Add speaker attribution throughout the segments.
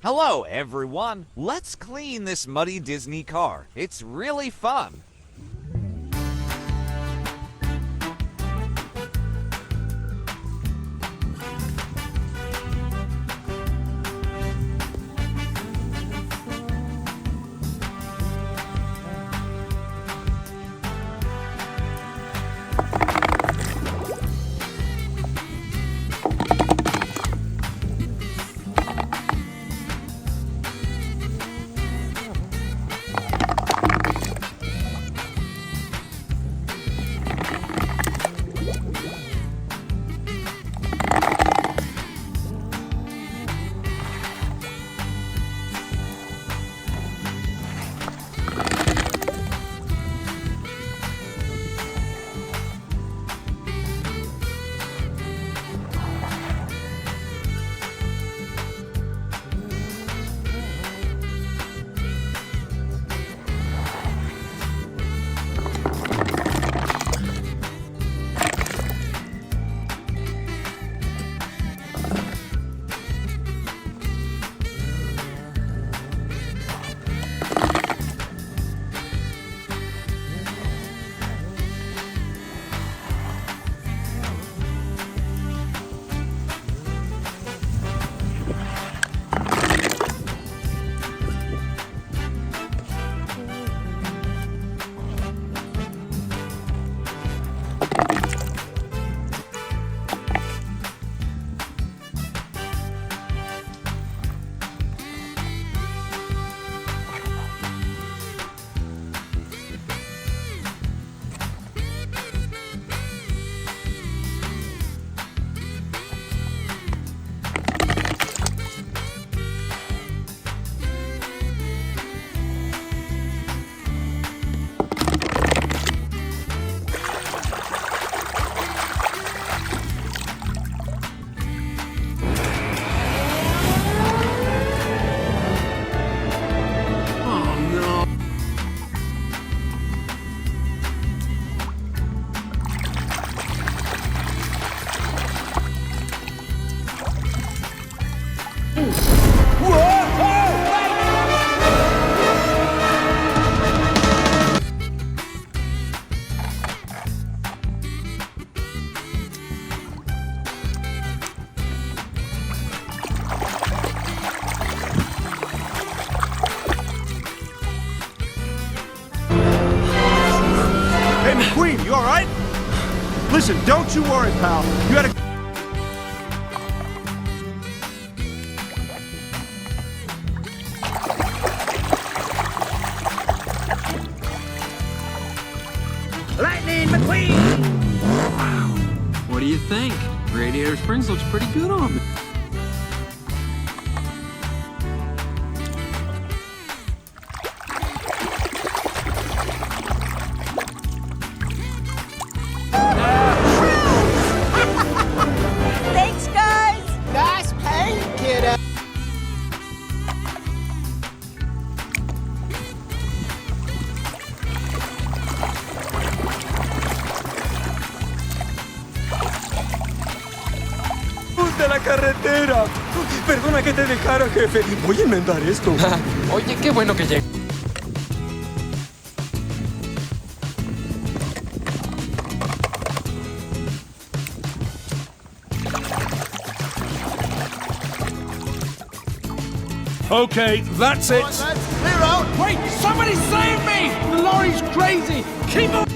Speaker 1: Hello, everyone. Let's clean this muddy Disney car. It's really fun.
Speaker 2: McQueen, you alright? Listen, don't you worry, pal. You had a...
Speaker 3: Lightning McQueen!
Speaker 4: Wow. What do you think? Radiator Springs looks pretty good on me.
Speaker 3: Thanks, guys! Nice paint, kiddo!
Speaker 2: ¡De la carretera! Perdona que te dejara, jefe. Voy a enmendar esto.
Speaker 5: Oye, qué bueno que llegué.
Speaker 2: Okay, that's it.
Speaker 3: Clear out!
Speaker 4: Wait, somebody save me! The lorry's crazy! Keep on!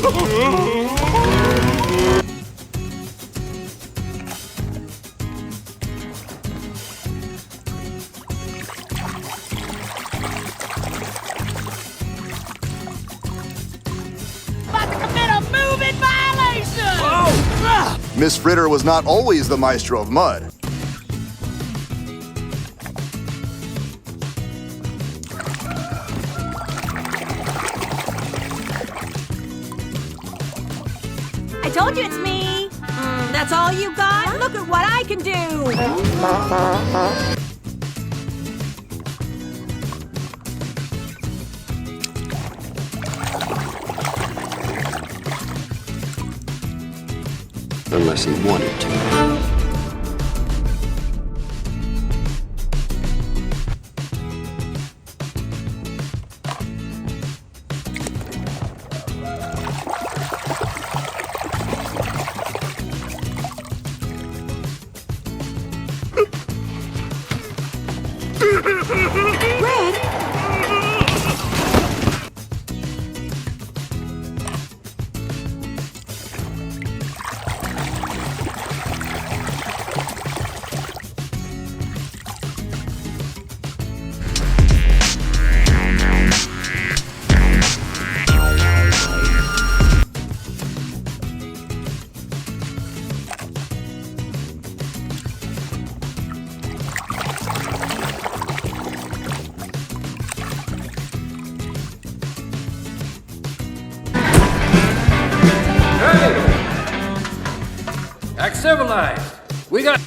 Speaker 3: About to commit a moving violation!
Speaker 6: Miss Fritter was not always the maestro of mud.
Speaker 7: I told you it's me. That's all you got? Look at what I can do.
Speaker 8: Unless he wanted to.
Speaker 4: Act civilized. We got...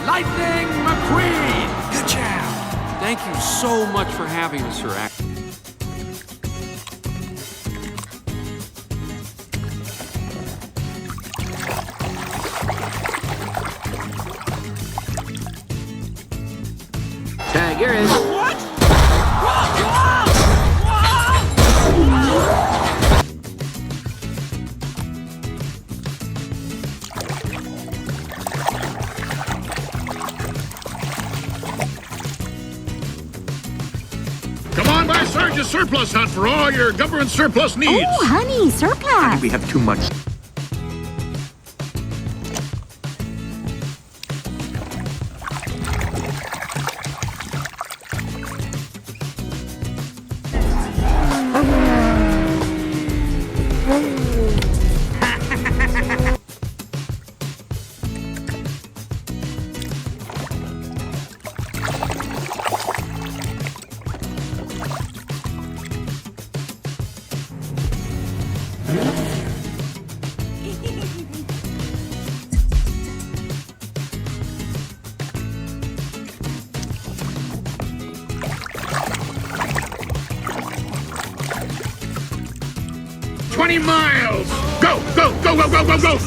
Speaker 4: Lightning McQueen! Good job! Thank you so much for having us, Sir Act. Tag, you're in. What?
Speaker 9: Come on by Sarge's surplus hunt for all your government surplus needs.
Speaker 7: Oh, honey, surplus.
Speaker 9: We have too much. Miles! Go, go, go, go, go, go, go!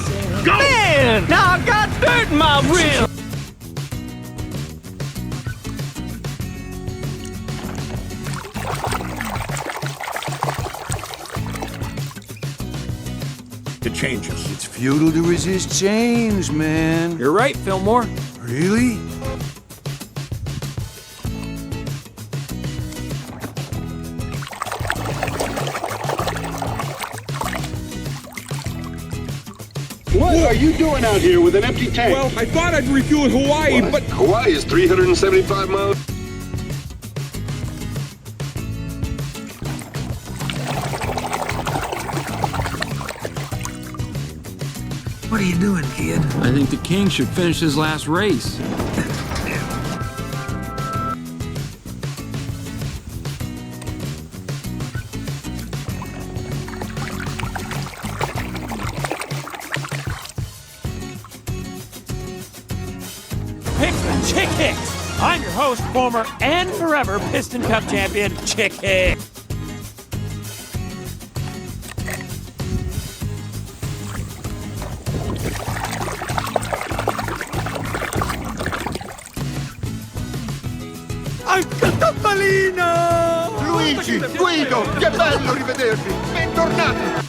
Speaker 9: Go!
Speaker 2: Man, now I got dirt in my rib.
Speaker 9: It changes.
Speaker 6: It's futile to resist change, man.
Speaker 4: You're right, Fillmore.
Speaker 6: Really?
Speaker 9: What are you doing out here with an empty tank?
Speaker 2: Well, I thought I'd refuel in Hawaii, but
Speaker 8: Hawaii is 375 miles.
Speaker 5: What are you doing, kid?
Speaker 4: I think the king should finish his last race.
Speaker 3: Chicks. I'm your host, former and forever Piston Cup champion, Chicken.
Speaker 9: Luigi, Guido, che bello rivedervi! Bentornati!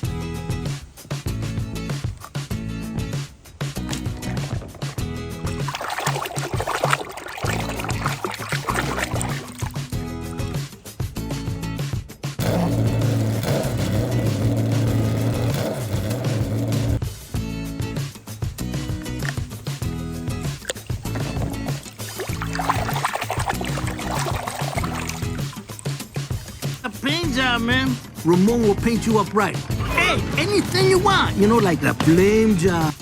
Speaker 5: Paint job, man. Ramon will paint you up right. Hey, anything you want. You know, like the flame job.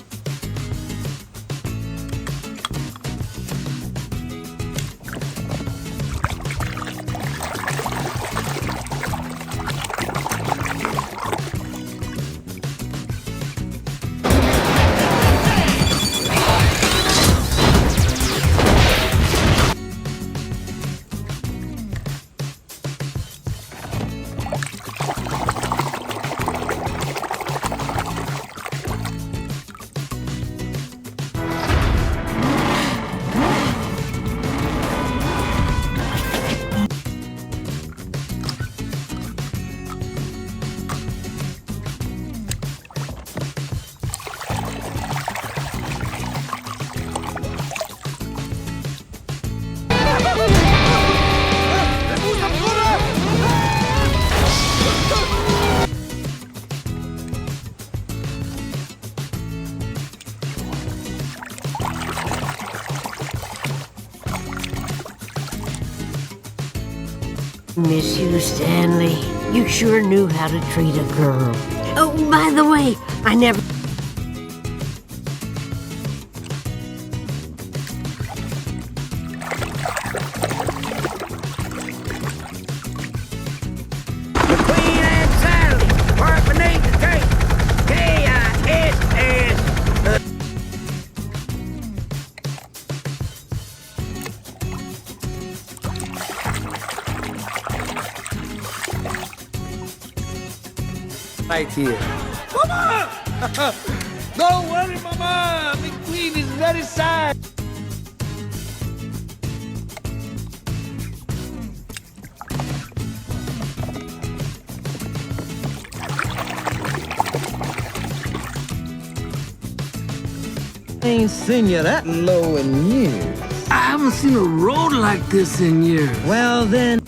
Speaker 10: Miss you, Stanley. You sure knew how to treat a girl. Oh, by the way, I never...
Speaker 3: Queen and Sally, park beneath the gate. K-I-S-S.
Speaker 5: Right here.
Speaker 3: Mama! Don't worry, Mama. The queen is very sad.
Speaker 5: I ain't seen you that low in years. I haven't seen a road like this in years. Well, then...